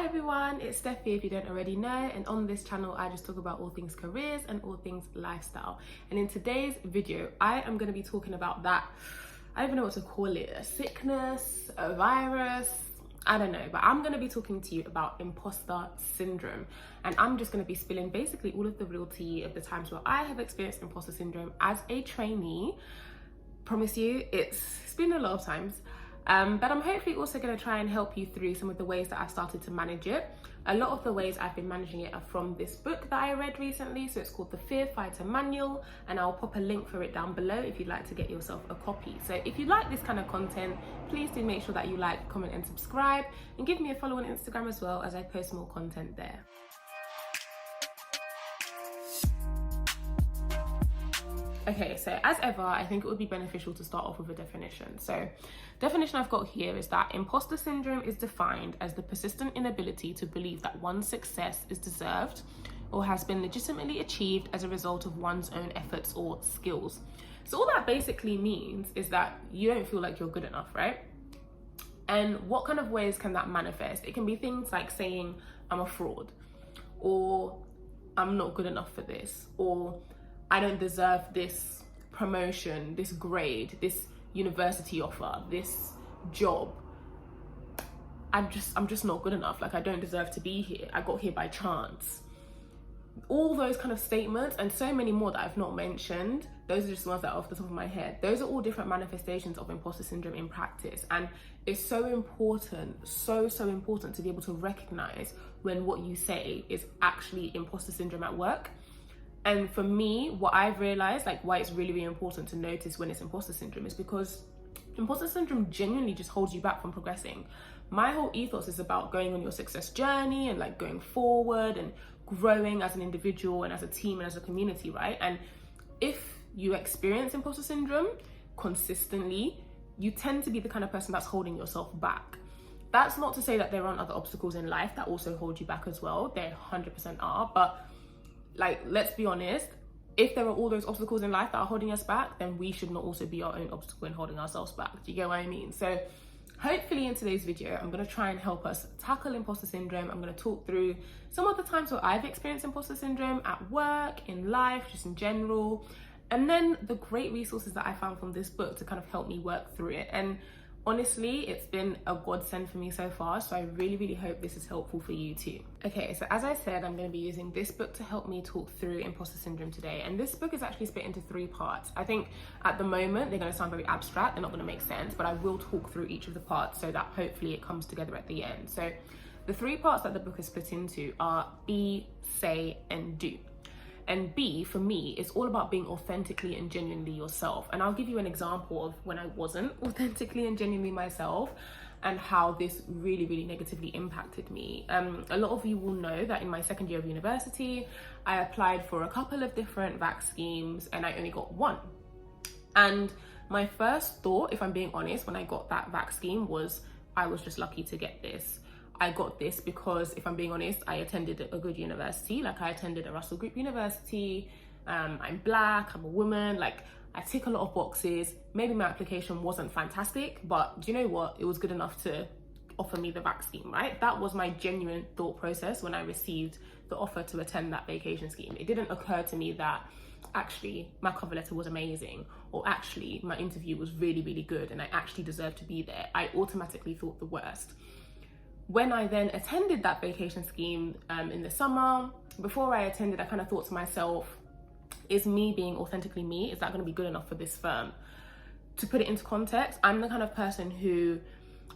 Hi everyone, it's Steffi if you don't already know, and on this channel I just talk about all things careers and all things lifestyle. And in today's video I am going to be talking about that, I don't even know what to call it, a sickness, a virus, I don't know, but I'm going to be talking to you about imposter syndrome. And I'm just going to be spilling basically all of the real tea of the times where I have experienced imposter syndrome as a trainee. Promise you, it's been a lot of times. But I'm hopefully also going to try and help you through some of the ways that I've started to manage it. A lot of the ways I've been managing it are from this book that I read recently. So it's called The Fear Fighter Manual, and I'll pop a link for it down below if you'd like to get yourself a copy. So if you like this kind of content, please do make sure that you like, comment and subscribe, and give me a follow on Instagram as well, as I post more content there. Okay, so as ever, I think it would be beneficial to start off with a definition. So, definition I've got here is that imposter syndrome is defined as the persistent inability to believe that one's success is deserved or has been legitimately achieved as a result of one's own efforts or skills. So all that basically means is that you don't feel like you're good enough, right? And what kind of ways can that manifest? It can be things like saying, I'm a fraud, or I'm not good enough for this, or I don't deserve this promotion, this grade, this university offer, this job. I'm just not good enough. Like, I don't deserve to be here. I got here by chance. All those kind of statements and so many more that I've not mentioned, those are just the ones that are off the top of my head. Those are all different manifestations of imposter syndrome in practice. And it's so important, so important to be able to recognize when what you say is actually imposter syndrome at work. And for me, what I've realized, like why it's really important to notice when it's imposter syndrome, is because imposter syndrome genuinely just holds you back from progressing. My whole ethos is about going on your success journey and like going forward and growing as an individual and as a team and as a community, right? And if you experience imposter syndrome consistently, you tend to be the kind of person that's holding yourself back. That's not to say that there aren't other obstacles in life that also hold you back as well. There 100% are, but like, let's be honest, if there are all those obstacles in life that are holding us back, then we should not also be our own obstacle in holding ourselves back. Do you get what I mean? So hopefully in today's video, I'm going to try and help us tackle imposter syndrome. I'm going to talk through some of the times where I've experienced imposter syndrome at work, in life, just in general, and then the great resources that I found from this book to kind of help me work through it. And honestly, it's been a godsend for me so far, so I really hope this is helpful for you too. Okay, so as I said, I'm going to be using this book to help me talk through imposter syndrome today, and this book is actually split into 3 parts. I think at the moment they're going to sound very abstract, they're not going to make sense, but I will talk through each of the parts so that hopefully it comes together at the end. So the 3 parts that the book is split into are be, say and do. And B, for me, is all about being authentically and genuinely yourself. And I'll give you an example of when I wasn't authentically and genuinely myself and how this really negatively impacted me. A lot of you will know that in my second year of university, I applied for a couple of different VAC schemes and I only got 1. And my first thought, if I'm being honest, when I got that VAC scheme was, I was just lucky to get this. I got this because, if I'm being honest, I attended a good university. Like, I attended a Russell Group university. I'm black, I'm a woman, like I tick a lot of boxes. Maybe my application wasn't fantastic, but do you know what? It was good enough to offer me the VAC scheme, right? That was my genuine thought process when I received the offer to attend that vacation scheme. It didn't occur to me that actually my cover letter was amazing, or actually my interview was really good and I actually deserved to be there. I automatically thought the worst. When I then attended that vacation scheme in the summer, before I attended, I kind of thought to myself, is me being authentically me, is that going to be good enough for this firm? To put it into context, I'm the kind of person who,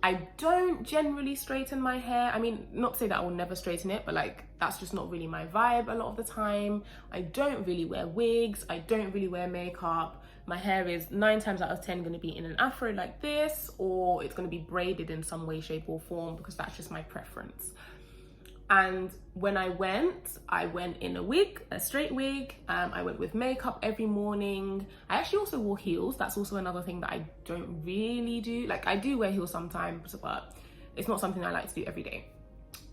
I don't generally straighten my hair. I mean, not to say that I will never straighten it, but like, that's just not really my vibe a lot of the time. I don't really wear wigs. I don't really wear makeup. My hair is 9 times out of 10 going to be in an afro like this, or it's going to be braided in some way, shape or form, because that's just my preference. And when I went in a wig, a straight wig. I went with makeup every morning. I actually also wore heels. That's also another thing that I don't really do. Like, I do wear heels sometimes, but it's not something I like to do every day.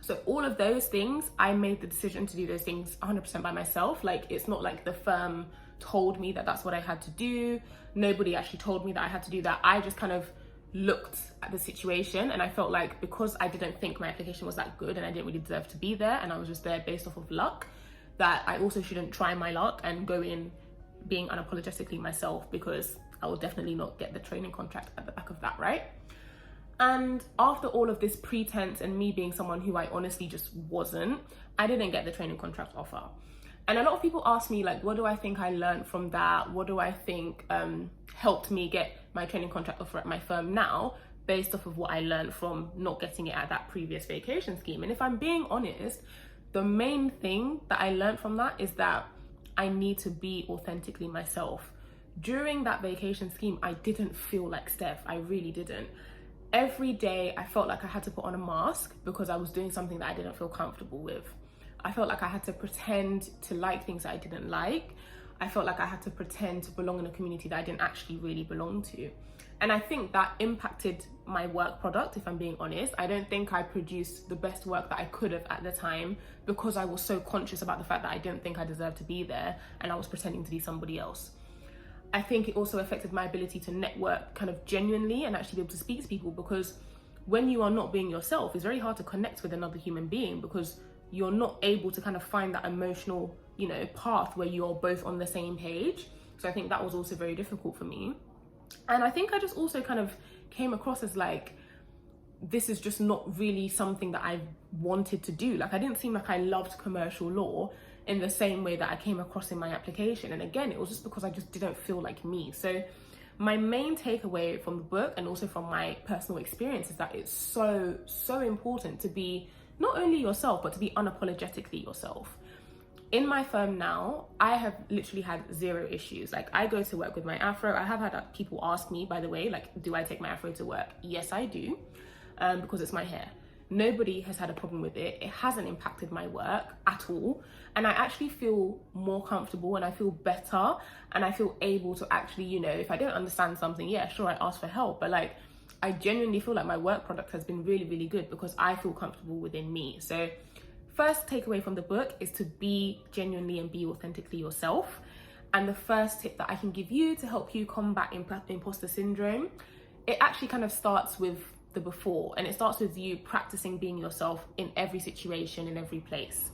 So all of those things, I made the decision to do those things 100% by myself. Like, it's not like the firm told me that that's what I had to do. Nobody actually told me that I had to do that. I just kind of looked at the situation, and I felt like because I didn't think my application was that good and I didn't really deserve to be there, and I was just there based off of luck, that I also shouldn't try my luck and go in being unapologetically myself, because I will definitely not get the training contract at the back of that, right? And after all of this pretense and me being someone who I honestly just wasn't, I didn't get the training contract offer. And a lot of people ask me, like, what do I think I learned from that? What do I think helped me get my training contract offer at my firm now, based off of what I learned from not getting it at that previous vacation scheme? And if I'm being honest, the main thing that I learned from that is that I need to be authentically myself. During that vacation scheme, I didn't feel like Steph. I really didn't. Every day I felt like I had to put on a mask because I was doing something that I didn't feel comfortable with. I felt like I had to pretend to like things that I didn't like. I felt like I had to pretend to belong in a community that I didn't actually really belong to. And I think that impacted my work product, if I'm being honest. I don't think I produced the best work that I could have at the time because I was so conscious about the fact that I didn't think I deserved to be there and I was pretending to be somebody else. I think it also affected my ability to network kind of genuinely and actually be able to speak to people, because when you are not being yourself, it's very hard to connect with another human being because you're not able to kind of find that emotional, path where you're both on the same page. So I think that was also very difficult for me. And I think I just also kind of came across as like, this is just not really something that I wanted to do. Like, I didn't seem like I loved commercial law in the same way that I came across in my application. And again, it was just because I just didn't feel like me. So my main takeaway from the book and also from my personal experience is that it's so, so important to be not only yourself, but to be unapologetically yourself. In my firm now, I have literally had zero issues. Like, I go to work with my afro. I have had people ask me, by the way, like, do I take my afro to work? Yes, I do, because it's my hair. Nobody has had a problem with it. It hasn't impacted my work at all. And I actually feel more comfortable and I feel better and I feel able to actually, if I don't understand something, yeah, sure, I ask for help. But like, I genuinely feel like my work product has been really, really good because I feel comfortable within me. So first takeaway from the book is to be genuinely and be authentically yourself. And the first tip that I can give you to help you combat imposter syndrome, it actually kind of starts with the before, and it starts with you practicing being yourself in every situation, in every place.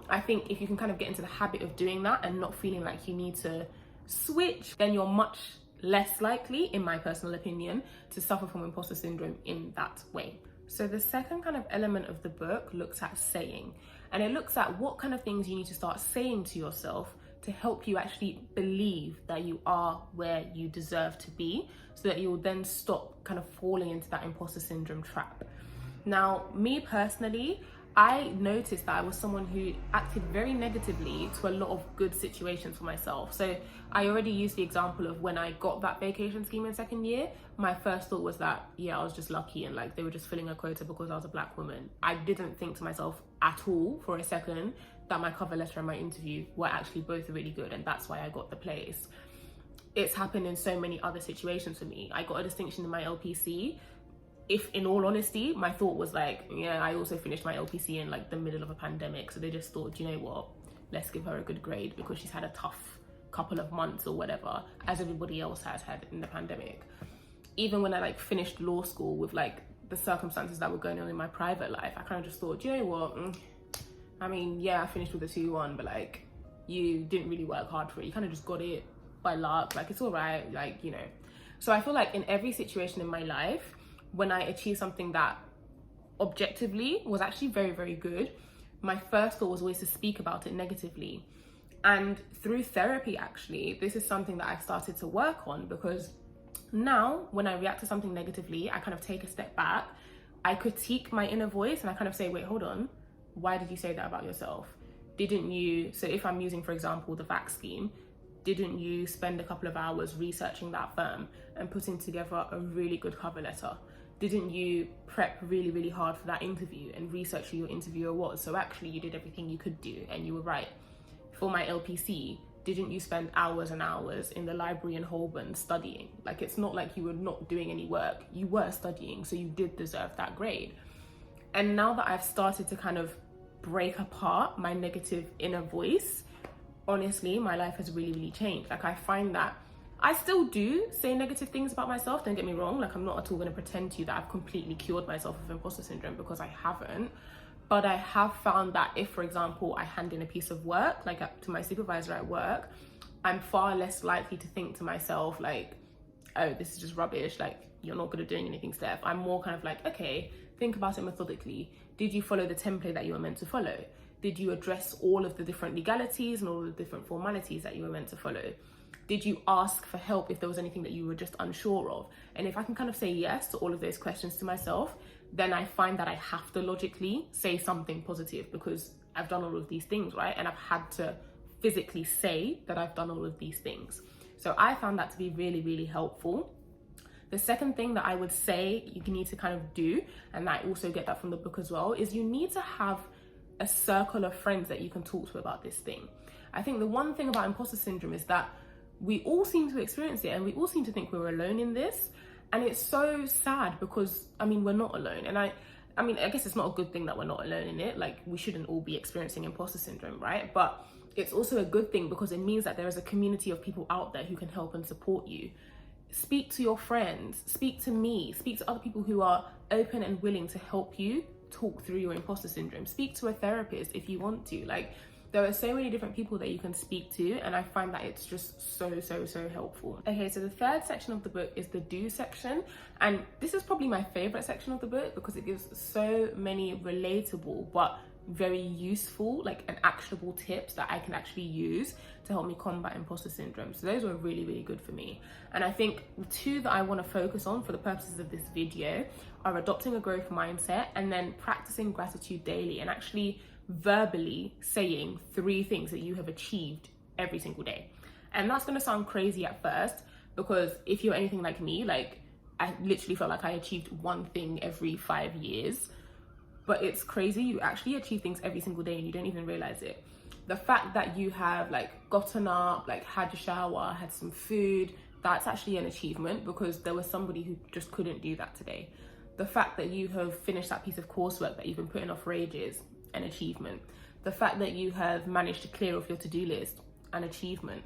I think if you can kind of get into the habit of doing that and not feeling like you need to switch, then you're much less likely, in my personal opinion, to suffer from imposter syndrome in that way. So the second kind of element of the book looks at saying, and it looks at what kind of things you need to start saying to yourself to help you actually believe that you are where you deserve to be, so that you will then stop kind of falling into that imposter syndrome trap. Now, me personally, I noticed that I was someone who acted very negatively to a lot of good situations for myself. So I already used the example of when I got that vacation scheme in second year, my first thought was that, yeah, I was just lucky and like they were just filling a quota because I was a black woman. I didn't think to myself at all for a second that my cover letter and my interview were actually both really good, and that's why I got the place. It's happened in so many other situations for me. I got a distinction in my LPC. If in all honesty, my thought was like, yeah, I also finished my LPC in like the middle of a pandemic. So they just thought, you know what, let's give her a good grade because she's had a tough couple of months or whatever, as everybody else has had in the pandemic. Even when I like finished law school with like the circumstances that were going on in my private life, I kind of just thought, you know what, I mean, yeah, I finished with a 2-1, but like, you didn't really work hard for it. You kind of just got it by luck, like it's all right, like, So I feel like in every situation in my life, when I achieved something that objectively was actually very, very good, my first thought was always to speak about it negatively. And through therapy, actually, this is something that I started to work on, because now when I react to something negatively, I kind of take a step back, I critique my inner voice and I kind of say, wait, hold on, why did you say that about yourself? Didn't you, so if I'm using, for example, the VAC scheme, didn't you spend a couple of hours researching that firm and putting together a really good cover letter? Didn't you prep really, really hard for that interview and research who your interviewer was? So actually you did everything you could do and you were right. For my LPC, didn't you spend hours and hours in the library in Holborn studying? Like, it's not like you were not doing any work. You were studying, so you did deserve that grade. And now that I've started to kind of break apart my negative inner voice, honestly, my life has really, really changed. Like, I find that I still do say negative things about myself, don't get me wrong. Like, I'm not at all going to pretend to you that I've completely cured myself of imposter syndrome, because I haven't. But I have found that if, for example, I hand in a piece of work, like to my supervisor at work, I'm far less likely to think to myself like, oh, this is just rubbish, like you're not good at doing anything, Steph. I'm more kind of like, okay, think about it methodically. Did you follow the template that you were meant to follow? Did you address all of the different legalities and all of the different formalities that you were meant to follow? Did you ask for help if there was anything that you were just unsure of? And if I can kind of say yes to all of those questions to myself, then I find that I have to logically say something positive, because I've done all of these things, right? And I've had to physically say that I've done all of these things. So I found that to be really, really helpful. The second thing that I would say you need to kind of do, and I also get that from the book as well, is you need to have a circle of friends that you can talk to about this thing. I think the one thing about imposter syndrome is that we all seem to experience it, and we all seem to think we're alone in this. And it's so sad, because I mean, we're not alone. And I guess it's not a good thing that we're not alone in it. Like, we shouldn't all be experiencing imposter syndrome, right? But it's also a good thing, because it means that there is a community of people out there who can help and support you. Speak to your friends, speak to me, speak to other people who are open and willing to help you talk through your imposter syndrome. Speak to a therapist if you want to. Like, there are so many different people that you can speak to, and I find that it's just so helpful. Okay, so the third section of the book is the do section, and this is probably my favorite section of the book, because it gives so many relatable but very useful, like, and actionable tips that I can actually use to help me combat imposter syndrome. So those were really, really good for me. And I think the two that I want to focus on for the purposes of this video are adopting a growth mindset, and then practicing gratitude daily, and actually verbally saying 3 things that you have achieved every single day. And that's going to sound crazy at first, because if you're anything like me, like, I literally felt like I achieved 1 thing every 5 years. But it's crazy, you actually achieve things every single day and you don't even realize it. The fact that you have, like, gotten up, like, had a shower, had some food, that's actually an achievement, because there was somebody who just couldn't do that today. The fact that you have finished that piece of coursework that you've been putting off for ages, an achievement. The fact that you have managed to clear off your to-do list, an achievement.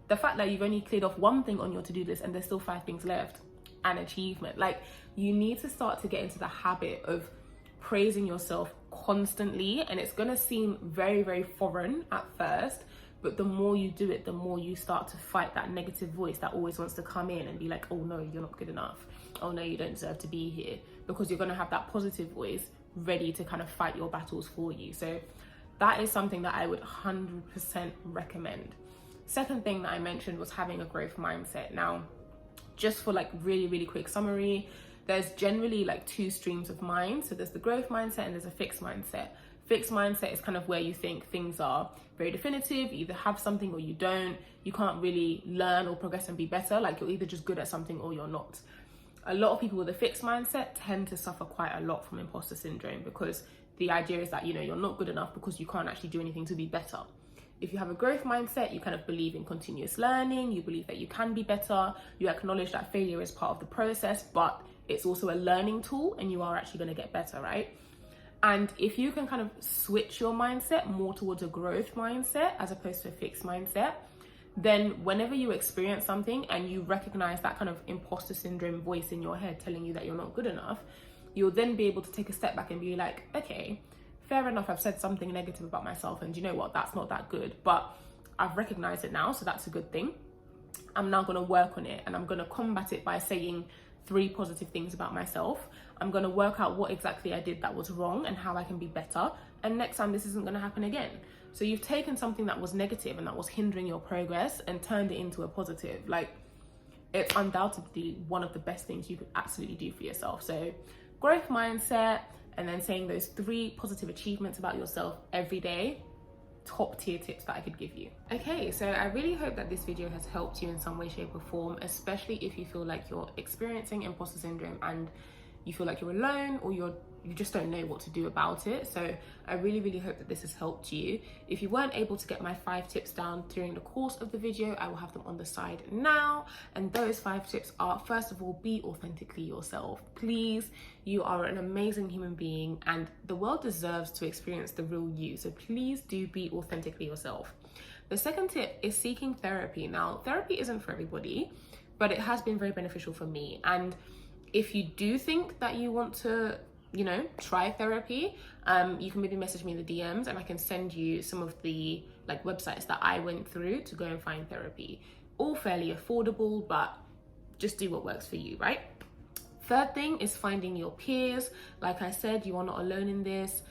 The fact that you've only cleared off 1 thing on your to-do list and there's still 5 things left, an achievement. Like, you need to start to get into the habit of praising yourself constantly, and it's gonna seem very foreign at first, but the more you do it, the more you start to fight that negative voice that always wants to come in and be like, oh no, you're not good enough, oh no, you don't deserve to be here, because you're gonna have that positive voice ready to kind of fight your battles for you. So that is something that I would 100% recommend. Second thing that I mentioned was having a growth mindset. Now, just for like really quick summary, there's generally like 2 streams of mind. So there's the growth mindset and there's a fixed mindset. Fixed mindset is kind of where you think things are very definitive, you either have something or you don't, you can't really learn or progress and be better, like you're either just good at something or you're not. A lot of people with a fixed mindset tend to suffer quite a lot from imposter syndrome, because the idea is that, you know, you're not good enough because you can't actually do anything to be better. If you have a growth mindset, you kind of believe in continuous learning, you believe that you can be better, you acknowledge that failure is part of the process, but it's also a learning tool and you are actually going to get better, right? And if you can kind of switch your mindset more towards a growth mindset as opposed to a fixed mindset, then whenever you experience something and you recognize that kind of imposter syndrome voice in your head telling you that you're not good enough, you'll then be able to take a step back and be like, okay, fair enough, I've said something negative about myself and you know what, that's not that good, but I've recognized it now, so that's a good thing. I'm now going to work on it and I'm going to combat it by saying 3 positive things about myself. I'm going to work out what exactly I did that was wrong and how I can be better, and next time this isn't going to happen again. So you've taken something that was negative and that was hindering your progress and turned it into a positive. Like, it's undoubtedly one of the best things you could absolutely do for yourself. So growth mindset, and then saying those 3 positive achievements about yourself every day, top tier tips that I could give you. Okay, so I really hope that this video has helped you in some way, shape or form, especially if you feel like you're experiencing imposter syndrome and you feel like you're alone, or you just don't know what to do about it. So I really hope that this has helped you. If you weren't able to get my 5 tips down during the course of the video, I will have them on the side now. And those 5 tips are, first of all, be authentically yourself. Please, you are an amazing human being and the world deserves to experience the real you. So please do be authentically yourself. The second tip is seeking therapy. Now, therapy isn't for everybody, but it has been very beneficial for me. And if you do think that you want to, you know, try therapy, you can maybe message me in the DMs and I can send you some of the like websites that I went through to go and find therapy. All fairly affordable, but just do what works for you, right? Third thing is finding your peers. Like I said, you are not alone in this.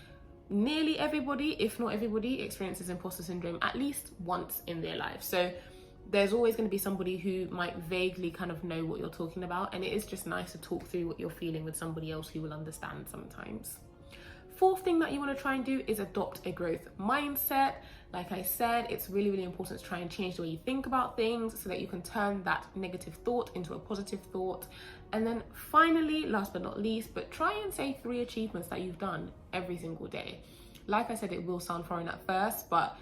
Nearly everybody, if not everybody, experiences imposter syndrome at least once in their life. So there's always going to be somebody who might vaguely kind of know what you're talking about, and it is just nice to talk through what you're feeling with somebody else who will understand sometimes. Fourth thing that you want to try and do is adopt a growth mindset. Like I said, it's really, really important to try and change the way you think about things so that you can turn that negative thought into a positive thought. And then finally, last but not least, but try and say 3 achievements that you've done every single day. Like I said, it will sound foreign at first, but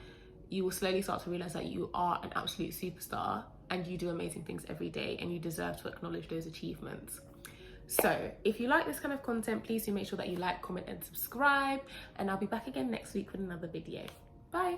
you will slowly start to realize that you are an absolute superstar and you do amazing things every day and you deserve to acknowledge those achievements. So if you like this kind of content, please do make sure that you like, comment and subscribe, and I'll be back again next week with another video. Bye.